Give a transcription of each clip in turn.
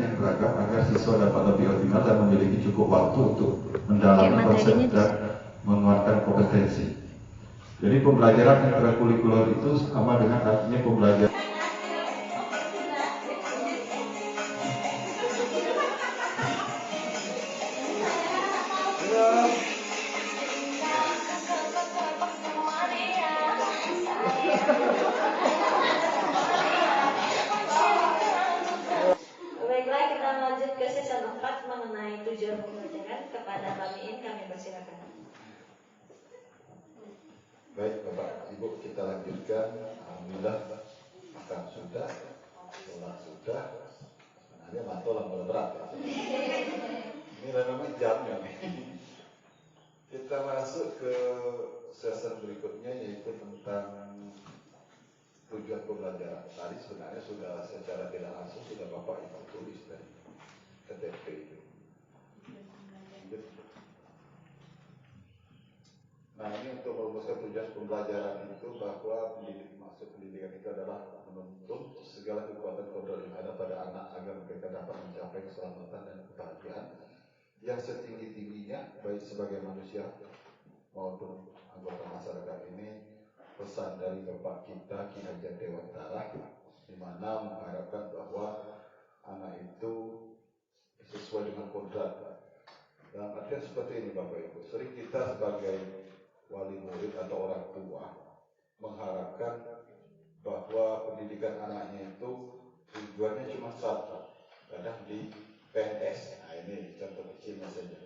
yang beragam agar siswa dapat lebih optimal dan memiliki cukup waktu untuk mendalami konsep dan menguatkan kompetensi. Jadi pembelajaran ekstrakurikuler itu sama dengan artinya pembelajaran. Baiklah, kita lanjut ke sesi 4 mengenai tujuan pembelajaran. Kepada Pak Miin kami persilakan. Baik Bapak Ibu, kita lanjutkan. Alhamdulillah makan sudah, sholat sudah. Sebenarnya mantul yang berat ya. Ini memang jamnya nih. Kita masuk ke sesi berikutnya, yaitu tentang tujuan pembelajaran. Tadi sebenarnya sudah secara tidak langsung sudah Bapak Ibu tulis tadi KTP itu. Nah, ini untuk merumuskan tujuan pembelajaran itu bahwa maksud pendidikan itu adalah menuntut segala kekuatan kontrol yang ada pada anak agar mereka dapat mencapai keselamatan dan kebahagiaan yang setinggi-tingginya baik sebagai manusia maupun anggota masyarakat ini. Pesan dari Bapak kita Ki Hajar Dewantara, di mana mengharapkan bahwa anak itu sesuai dengan kodrat. Dalam artian seperti ini Bapak Ibu, sering kita sebagai wali murid atau orang tua mengharapkan bahwa pendidikan anaknya itu tujuannya cuma satu, kadang di PNS. Nah, ini contoh kecilnya saja.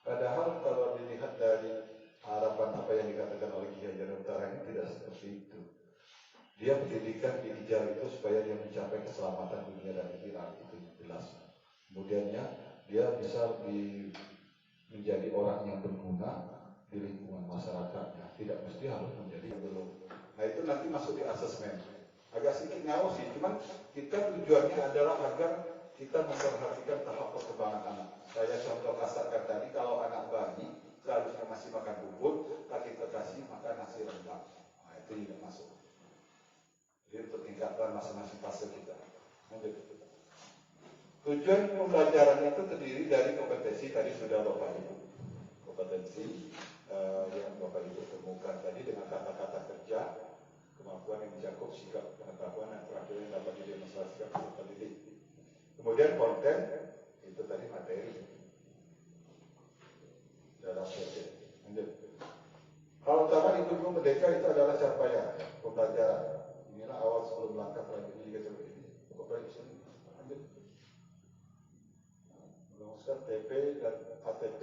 Padahal kalau dilihat dari harapan apa yang dikatakan oleh Ki Hajar Dewantara ini tidak seperti itu. Dia pendidikan dikejar itu supaya dia mencapai keselamatan dunia dan akhirat, itu jelas. Kemudiannya dia bisa menjadi orang yang berguna di lingkungan masyarakatnya, tidak mesti harus menjadi belum. Nah, itu nanti masuk di asesmen. Agak sedikit ngawur sih, cuman kita tujuannya adalah agar kita memperhatikan tahap perkembangan anak. Saya contoh kasarkan tadi, kalau anak bayi seharusnya masih makan bubur, tapi kita kasih makan nasi rendang. Nah, itu juga masuk. Jadi untuk tingkatan masing-masing fase kita. Tujuan pembelajaran itu terdiri dari kompetensi, tadi sudah Bapak Ibu. Kompetensi yang Bapak Ibu temukan tadi dengan kata-kata kerja, kemampuan yang mencakup sikap pengetahuan dan keterampilan yang dapat didemonstrasikan peserta didik. Kemudian konten, itu tadi materi dalam proyek. Hal utama di Gunung Merdeka itu adalah capaian pembelajaran. Inilah awal sebelum langkah selanjutnya juga seperti ini. Bapak Ibu lanjut. Merumuskan TP dan ATP.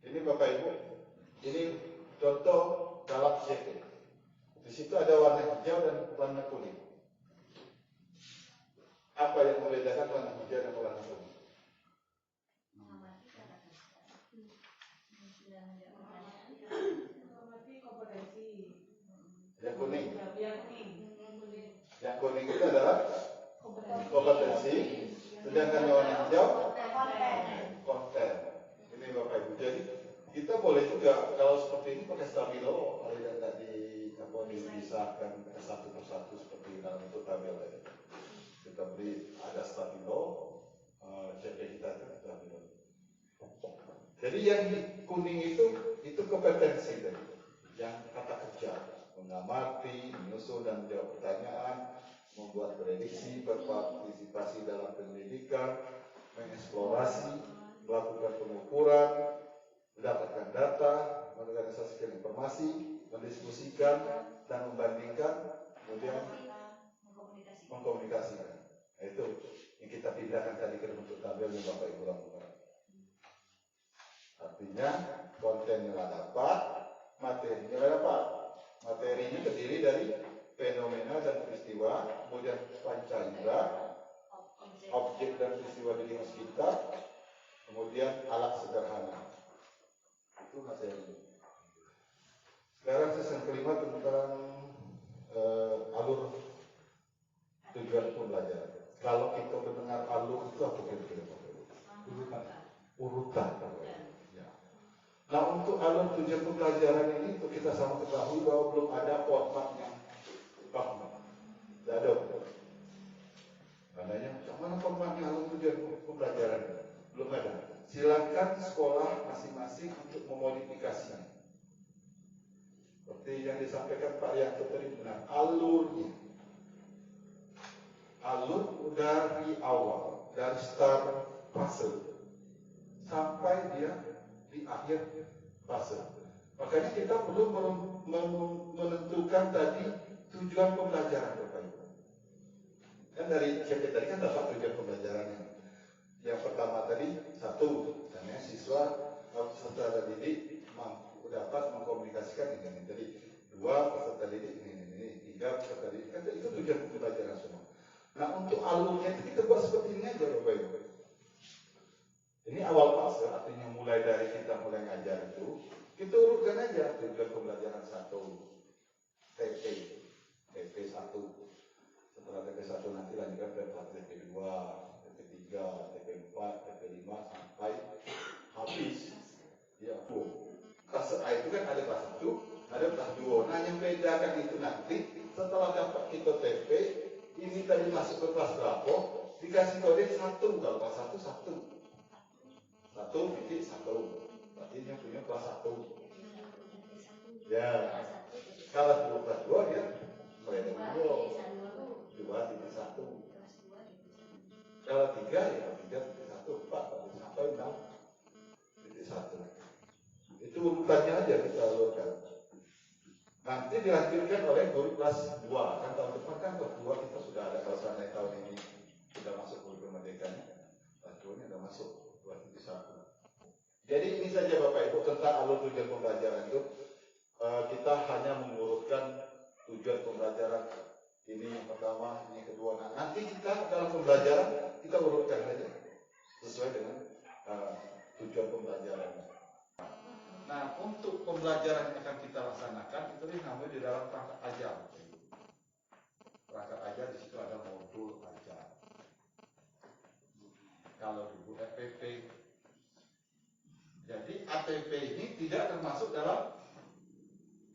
Ini Bapak Ibu, ini contoh dalam CT. Di situ ada warna hijau dan warna kuning. Apa yang membedakan warna hijau dan warna kuning? Yang kuning. Yang kuning itu adalah kompetensi, sedangkan yang warna hijau konten. Ini Bapak Ibu. Jadi kita boleh juga kalau seperti ini pakai stabilo, kalau yang tidak dipisahkan ke satu persatu seperti dalam bentuk tabel tadi. Kita beri ada stabilo, CP kita itu stabilo. Jadi yang kuning itu kompetensi tadi, yang kata kerja, mengamati, menyusun dan menjawab pertanyaan, membuat prediksi, berpartisipasi dalam pendidikan, mengeksplorasi, melakukan pengukuran, mendapatkan data, mengorganisasikan informasi, mendiskusikan dan membandingkan, kemudian mengkomunikasikan. Nah, itu yang kita pindahkan tadi ke bentuk tabel yang Bapak Ibu lakukan. Artinya kontennya dapat, materinya dapat. Materinya terdiri dari fenomena dan peristiwa, kemudian panca indera, objek dan peristiwa di lingkungan sekitar, kemudian alat sederhana. Itu materi. Sekarang sesi kelima tentang alur tujuan pembelajaran. Kalau kita mendengar alur itu apa kira-kira? Urutan. Ya. Nah, untuk alur tujuan pembelajaran ini untuk kita sama ketahui bahwa belum ada format yang baku. Tidak ada. Maknanya, mana formatnya alur tujuan pembelajaran? Belum ada. Silakan sekolah masing-masing untuk memodifikasinya. Seperti yang disampaikan Pak Rianto tadi benar, alurnya. Alur dari awal, dari start fase sampai dia di akhir fase. Makanya kita perlu menentukan tadi tujuan pembelajaran Bapak Ibu. Kan dari CP tadi kan dapat tujuan pembelajarannya. Yang pertama tadi satu, misalnya siswa peserta didik mampu dapat mengkomunikasikan ini. Jadi dua, peserta didik ini, tiga, peserta didik kan itu tujuan pembelajaran semua. Nah, untuk alurnya itu kita buat seperti ini aja Bapak Ibu. Ini awal fase, artinya mulai dari kita mulai ngajar itu, kita urutkan aja tujuan pembelajaran 1, TP 1. Setelah TP 1 nanti lanjutkan ke TP 2, TP 3, TP 4, TP 5 sampai habis. Ya, fase A itu kan ada fase 1, ada fase 2. Nah, yang bedakan itu nanti setelah dapat kita TP, ini tadi masuk ke kelas berapa, dikasih kode 1, kalau kelas 1, 1. 1.1. Berarti yang punya kelas 1. Ya. Kalau kelas 2 dia mulai dari 2.1. Kalau 3 ya 3.1, 4 sampai 6.1. Itu urutannya aja kita alurkan. Nanti dilanjutkan oleh guru kelas 2. Kan tahun depan kan kelas 2 kita sudah ada, kalau seandainya tahun ini sudah masuk kurikulum merdekanya, kelas 2 ini sudah masuk 2.1. Jadi ini saja Bapak Ibu tentang alur tujuan pembelajaran itu. Kita hanya mengurutkan tujuan pembelajaran ini yang pertama, ini yang kedua. Nah, nanti kita dalam pembelajaran kita urutkan saja sesuai dengan tujuan pembelajaran. Nah, untuk pembelajaran yang akan kita laksanakan itu namanya di dalam perangkat ajar. Perangkat ajar di situ ada modul ajar. Kalau dulu FPP. Jadi ATP ini tidak termasuk dalam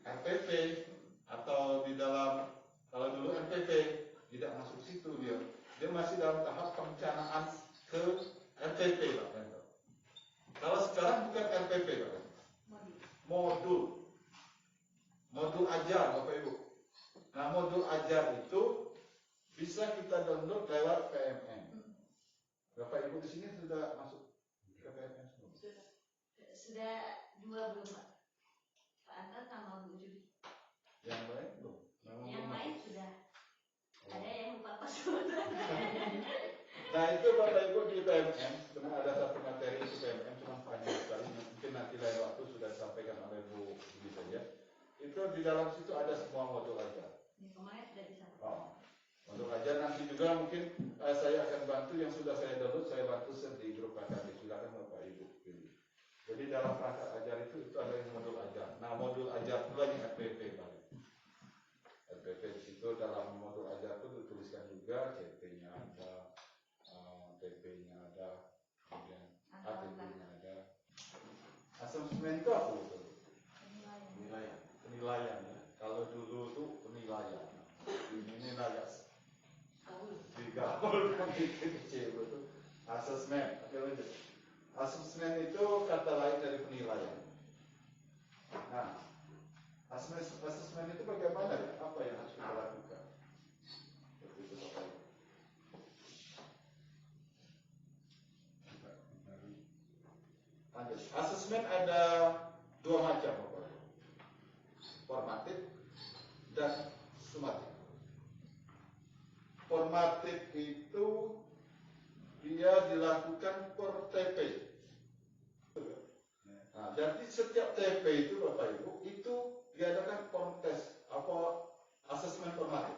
RPP atau di dalam, kalau dulu RPP tidak masuk situ dia. Dia masih dalam tahap perencanaan ke RPP Pak. Kalau sekarang bukan RPP Pak. Modul ajar Bapak Ibu. Nah, modul ajar itu bisa kita download lewat PMN. Bapak Ibu di sini sudah masuk ke PMN semua? Sudah 2 belum Pak? Pak Anton sama Bu Judi. Yang lain belum? Yang lain sudah. Ada yang 4 password. Nah, itu Bapak Ibu di PMN, karena ada satu materi di PMN cuma panjang sekali, mungkin nanti lain waktu sudah disampaikan oleh Bu Judi saja. Itu di dalam situ ada semua modul ajar. Kemarin sudah disampaikan. Modul ajar nanti juga mungkin saya akan bantu yang sudah saya download, saya bantu di grup KKB. Silakan Bapak Ibu pilih. Jadi dalam perangkat ajar itu ada yang modul ajar. Nah, modul ajar itu lagi RPP Pak. RPP di situ dalam modul ajar itu dituliskan juga CP-nya ada, TP-nya ada, kemudian ATP-nya ada. Asesmen itu apa itu? Penilaian. Ya. Kalau dulu itu penilaian. Ini nilai digaul kecil itu asesmen. Asesmen itu kata lain dari penilaian. Nah, asesmen itu bagaimana formatif itu dia dilakukan per TP. Nah, jadi setiap TP itu Bapak Ibu itu diadakan kontes apa asesmen formatif.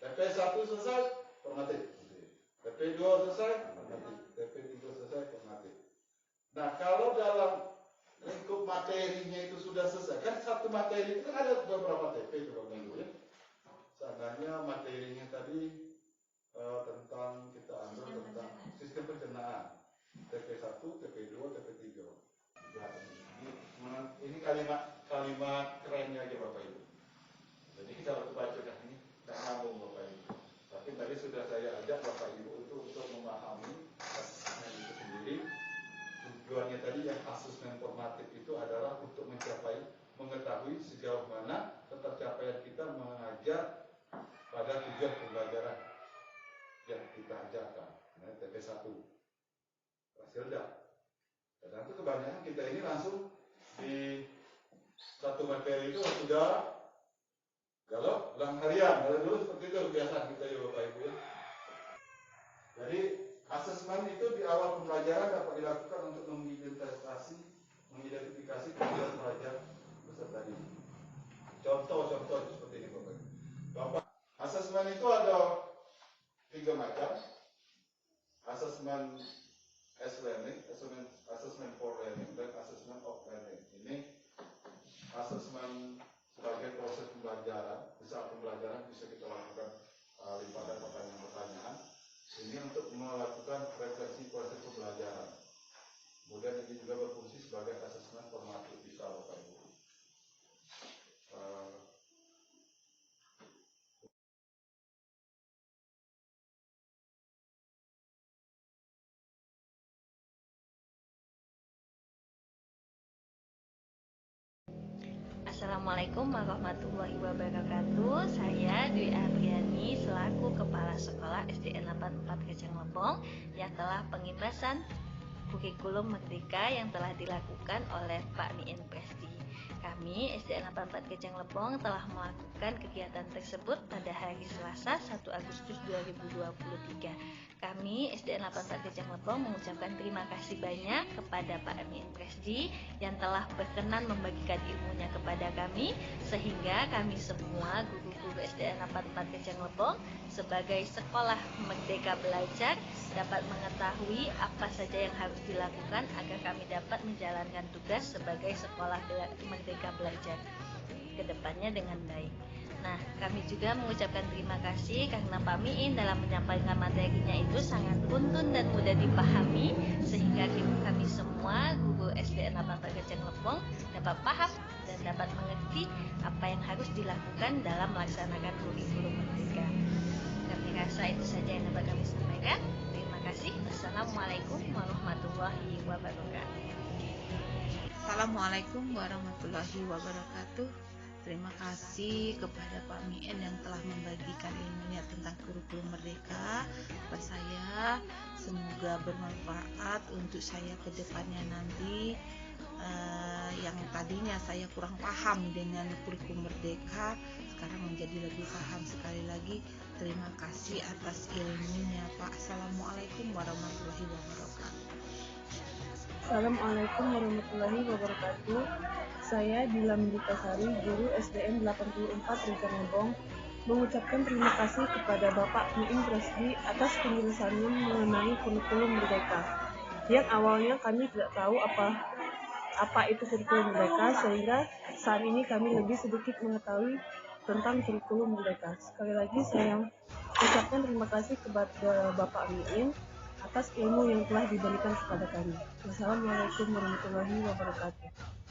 TP 1 selesai formatif, TP 2 selesai formatif, TP 3 selesai formatif. Nah, kalau dalam lingkup materinya itu sudah selesai, kan satu materi itu kan ada beberapa TP itu Bapak Ibu ya. Seandainya materinya tadi tentang kita ambil tentang sistem pencernaan, TP1, TP2, TP3. Ya, ini kalimat kerennya aja Bapak Ibu. Jadi kita waktu baca ini tak nyambung Bapak Ibu. Tapi tadi sudah saya ajak Bapak Ibu itu untuk memahami asesmen itu sendiri. Tujuannya tadi yang asesmen formatif itu adalah untuk mengetahui sejauh mana ketercapaian kita mengajar pada tujuan pembelajaran yang kita ajarkan. Nah, TP1 hasil dah. Dan itu kebanyakan kita ini langsung di satu materi itu sudah kalau ulang harian, kalau dulu seperti itu kebiasaan kita ya Bapak Ibu ya. Jadi asesmen itu di awal pembelajaran dapat dilakukan untuk mengidentifikasi tujuan pelajar peserta didik. Contoh-contoh seperti ini Bapak Ibu. Bapak, asesmen itu ada 3 macam. Asesmen S-learning, asesmen for learning, dan asesmen of learning. Ini asesmen sebagai proses pembelajaran. Di saat pembelajaran bisa kita lakukan limpahan pertanyaan-pertanyaan. Ini untuk melakukan refleksi proses pembelajaran. Kemudian ini juga berfungsi sebagai asesmen formatif bisa Bapak Ibu. Assalamualaikum warahmatullahi wabarakatuh. Saya Dwi Apriani selaku Kepala Sekolah SDN 84 Kecang Lebong yang telah pengibasan kurikulum Merdeka yang telah dilakukan oleh Pak Miin Presdi. Kami SDN 84 Kecang Lebong telah melakukan kegiatan tersebut pada hari Selasa 1 Agustus 2023. Kami SDN 84 Kecang Lebong mengucapkan terima kasih banyak kepada Pak Miin Presdi yang telah berkenan membagikan ilmunya kepada kami, sehingga kami semua guru-guru SDN 84 Kecang Lebong sebagai sekolah merdeka belajar dapat mengetahui apa saja yang harus dilakukan agar kami dapat menjalankan tugas sebagai sekolah merdeka belajar ke depannya dengan baik. Nah, kami juga mengucapkan terima kasih karena Pak Miin dalam menyampaikan materinya itu sangat runtun dan mudah dipahami, sehingga kami semua guru SDN 84 Kecang Lebong dapat paham dan dapat mengerti apa yang harus dilakukan dalam melaksanakan kurikulum merdeka. Kami rasa itu saja yang dapat kami sampaikan. Terima kasih. Assalamualaikum warahmatullahi wabarakatuh. Assalamualaikum warahmatullahi wabarakatuh. Terima kasih kepada Pak Miin yang telah membagikan ilmunya tentang kurikulum merdeka kepada saya. Semoga bermanfaat untuk saya ke depannya nanti. Yang tadinya saya kurang paham dengan kurikulum merdeka, sekarang menjadi lebih paham. Sekali lagi terima kasih atas ilmunya Pak. Assalamualaikum warahmatullahi wabarakatuh. Assalamualaikum warahmatullahi wabarakatuh. Saya Dila Mendikasari, guru SDN 84 Kecang Lebong, mengucapkan terima kasih kepada Bapak Miin Presdi atas penjelasannya mengenai kurikulum merdeka. Yang awalnya kami tidak tahu apa itu kurikulum merdeka, sehingga saat ini kami lebih sedikit mengetahui tentang kurikulum merdeka. Sekali lagi saya ucapkan terima kasih kepada Bapak Miin atas ilmu yang telah diberikan kepada kami. Wassalamualaikum warahmatullahi wabarakatuh.